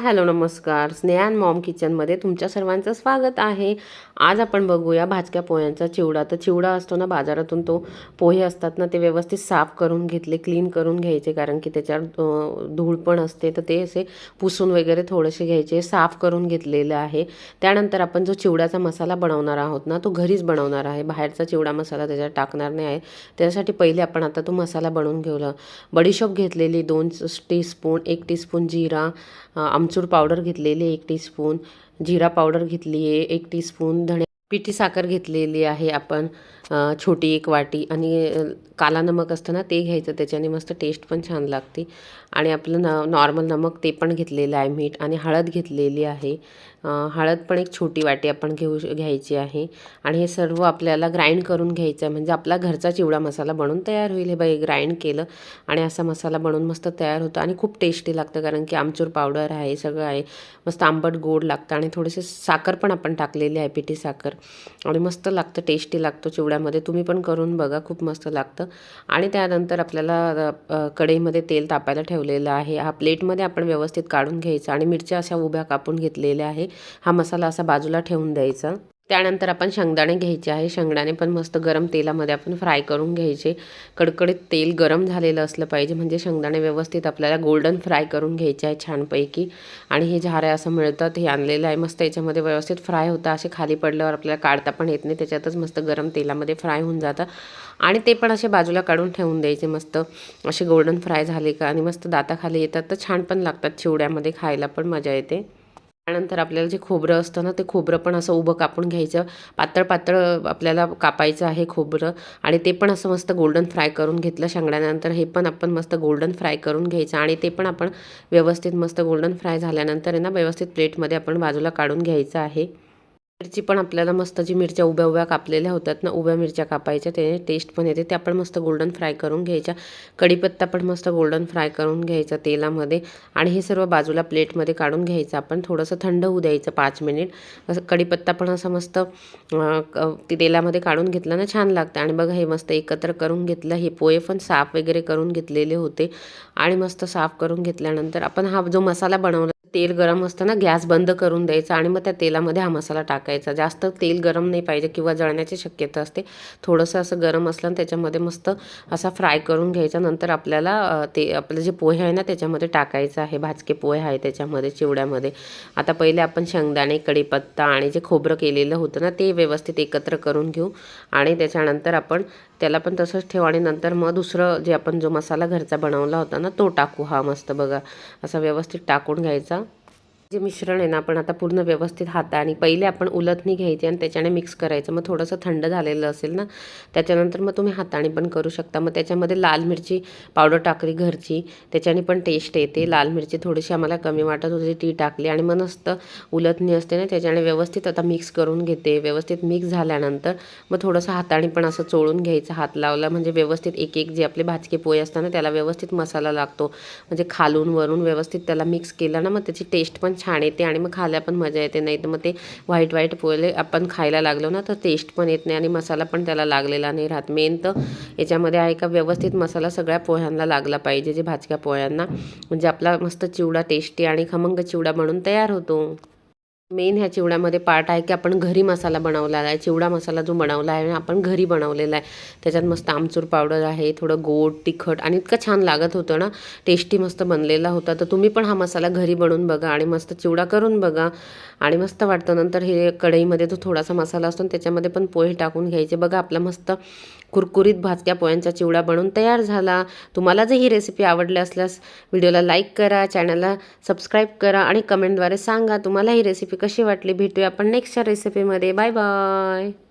Hello नमस्कार. Sneha and Maugham किचनमध्ये तुमच्या सर्वांचं स्वागत आहे. आज आपण बघूया भाजक्या पोह्यांचा चिवडा. तर चिवडा असतो ना बाजारातून, तो पोहे असतात ना ते व्यवस्थित साफ करून घेतले, क्लीन करून घ्यायचे, कारण की त्याच्यावर धूळ पण असते. तर ते असे पुसून वगैरे थोडेसे घ्यायचे, साफ करून घेतलेलं आहे. त्यानंतर आपण जो चिवड्याचा मसाला बनवणार आहोत ना तो घरीच बनवणार आहे, बाहेरचा चिवडा मसाला त्याच्यात टाकणार नाही आहे. त्यासाठी पहिले आपण आता तो मसाला बनवून घेऊया. बडीशोप घेतलेली 2 टीस्पून, 1 टीस्पून जिरा, आमचूर पावडर घेतलेली 1 टीस्पून, जिरा पावडर घेतली आहे 1 टीस्पून, पिठी साखर घेतलेली आहे आपण छोटी 1 वाटी, आणि काला नमक असतं ना ते घ्यायचं, त्याच्याने मस्त टेस्ट पण छान लागते. आणि आपलं नॉर्मल नमक ते पण घेतलेलं आहे, मीठ, आणि हळद घेतलेली आहे. हळद पण 1 छोटी वाटी आपण घ्यायची आहे. आणि हे सर्व आपल्याला ग्राइंड करून घ्यायचं आहे, म्हणजे आपला घरचा चिवडा मसाला बनून तयार होईल. हे बाई ग्राइंड केलं आणि असा मसाला बनवून मस्त तयार होतं, आणि खूप टेस्टी लागतं, कारण की आमचूर पावडर आहे, सगळं आहे, मस्त आंबट गोड लागतं. आणि थोडेसे साखर पण आपण टाकलेली आहे, पिठी साखर, आणि मस्त लागतं, टेस्टी लागतो चिवड्यामध्ये. तुम्ही पण करून बघा, खूप मस्त लागतं. आणि त्यानंतर आपल्याला कढईमध्ये तेल तापायला ठेवलेलं आहे. हा प्लेटमध्ये आपण व्यवस्थित काढून घ्यायचा, आणि मिरच्या अशा उभ्या कापून घेतलेल्या आहे. हा मसाला असा बाजूला ठेवून द्यायचा. त्यानंतर आपण शेंगदाणे घ्यायचे आहे. शेंगदाणे पण मस्त गरम तेलामध्ये आपण फ्राय करून घ्यायचे. कडकडीत तेल गरम झालेलं असलं पाहिजे, म्हणजे शेंगदाणे व्यवस्थित आपल्याला गोल्डन फ्राय करून घ्यायचे आहे छानपैकी. आणि हे झारे असं मिळतात, हे आणलेलं आहे, मस्त याच्यामध्ये व्यवस्थित फ्राय होतं. असे खाली पडल्यावर आपल्याला काढता पण येत नाही, त्याच्यातच मस्त गरम तेलामध्ये फ्राय होऊन जातं. आणि ते पण असे बाजूला काढून ठेवून द्यायचे. मस्त असे गोल्डन फ्राय झाले का, आणि मस्त दाताखाली येतात, तर छान पण लागतात चिवड्यामध्ये, खायला पण मजा येते. त्यानंतर आपल्याला जे खोबरं असतं ना ते खोबरं पण असं उभं कापून घ्यायचं, पातळ पातळ आपल्याला कापायचं आहे खोबरं. आणि ते पण असं मस्त गोल्डन फ्राय करून घेतलं. शेंगदाण्यानंतर हे पण आपण मस्त गोल्डन फ्राय करून घ्यायचं, आणि ते पण आपण व्यवस्थित मस्त गोल्डन फ्राय झाल्यानंतर आहे ना व्यवस्थित प्लेटमध्ये आपण बाजूला काढून घ्यायचं आहे. मिरची पण आपल्याला मस्त, जी मिरच्या उभ्या उभ्या कापलेल्या होतात ना, उभ्या मिरच्या कापायच्या, त्याने टेस्ट पण येते. त्या पण मस्त गोल्डन फ्राय करून घ्यायच्या. कढीपत्ता पण मस्त गोल्डन फ्राय करून घ्यायचा तेलामध्ये. आणि हे सर्व बाजूला प्लेटमध्ये काढून घ्यायचं. आपण थोडंसं थंड होऊ द्यायचं 5 मिनिट. असं कढीपत्ता पण असं मस्त ते तेलामध्ये काढून घेतलं ना छान लागतं. आणि बघा हे मस्त एकत्र करून घेतलं. हे पोहे पण साफ वगैरे करून घेतलेले होते, आणि मस्त साफ करून घेतल्यानंतर आपण हा जो मसाला बनवला, तेल गरम असताना गॅस बंद करून द्यायचा, आणि मग त्या तेलामध्ये हा मसाला टाकायचा. जास्त तेल गरम नाही पाहिजे, किंवा जळण्याची शक्यता असते. थोडंसं असं गरम असलं, आणि त्याच्यामध्ये मस्त असा फ्राय करून घ्यायचा. नंतर आपल्याला ते आपलं जे पोहे आहे ना त्याच्यामध्ये टाकायचं आहे. भाजके पोहे आहे त्याच्यामध्ये, चिवड्यामध्ये. आता पहिले आपण शेंगदाणे, कढीपत्ता आणि जे खोबरं केलेलं होतं ना ते व्यवस्थित एकत्र करून घेऊ. आणि त्याच्यानंतर आपण त्याला पण तसंच ठेवू, आणि नंतर मग दुसरं जे आपण जो मसाला घरचा बनवला होता ना तो टाकू. हा मस्त बघा असा व्यवस्थित टाकून घ्यायचा. जे मिश्रण आहे ना आपण आता पूर्ण व्यवस्थित हाताने पहिले आपण उलथणी घ्यायची, आणि त्याच्याने मिक्स करायचं. मग थोडंसं थंड झालेलं असेल ना त्याच्यानंतर मग तुम्ही हाताने पण करू शकता. मग त्याच्यामध्ये लाल मिरची पावडर टाकली घरची, त्याच्याने पण टेस्ट येते. लाल मिरची थोडीशी आम्हाला कमी वाटत होती, ती टाकली. आणि मग नसतं उलथणी असते ना त्याच्याने व्यवस्थित आता मिक्स करून घेते. व्यवस्थित मिक्स झाल्यानंतर मग थोडंसं हाताने पण असं चोळून घ्यायचं. हात लावला म्हणजे व्यवस्थित एक एक जे आपले भाजके पोहे असतात ना त्याला व्यवस्थित मसाला लागतो. म्हणजे खालून वरून व्यवस्थित त्याला मिक्स केलं ना मग त्याची टेस्ट पण छान येते, आणि मग खायला पण मजा येते. नाही तर मग ते व्हाईट व्हाईट पोहे आपण खायला लागलो ना तर टेस्ट पण येत नाही, आणि मसाला पण त्याला लागलेला नाही राहत. मेन तर याच्यामध्ये आहे का व्यवस्थित मसाला सगळ्या पोह्यांना लागला पाहिजे, जे भाजक्या पोह्यांना, म्हणजे आपला मस्त चिवडा टेस्टी आणि खमंग चिवडा बनून तयार होतो. मेन ह्या चिवड्यामध्ये पार्ट आहे की आपण घरी मसाला बनवलेला आहे. चिवडा मसाला जो बनवला आहे आपण घरी बनवलेला आहे. त्याच्यात मस्त आमचूर पावडर आहे, थोडं गोड तिखट, आणि इतकं छान लागत होतं ना, टेस्टी मस्त बनलेला होता. तर तुम्ही पण हा मसाला घरी बनवून बघा, आणि मस्त चिवडा करून बघा, आणि मस्त वाटतं. नंतर हे कढईमध्ये जो थोडासा मसाला असतो त्याच्यामध्ये पण पोहे टाकून घ्यायचे. बघा आपला मस्त कुरकुरीत भाजक्या पोह्यांचा चिवडा बनवून तयार झाला. तुम्हाला जर ही रेसिपी आवडली असल्यास व्हिडिओला लाईक करा, चॅनलला सबस्क्राईब करा, आणि कमेंटद्वारे सांगा तुम्हाला ही रेसिपी कशी वाटली. भेटूया आपण नेक्स्टच्या रेसिपीमध्ये. Bye bye.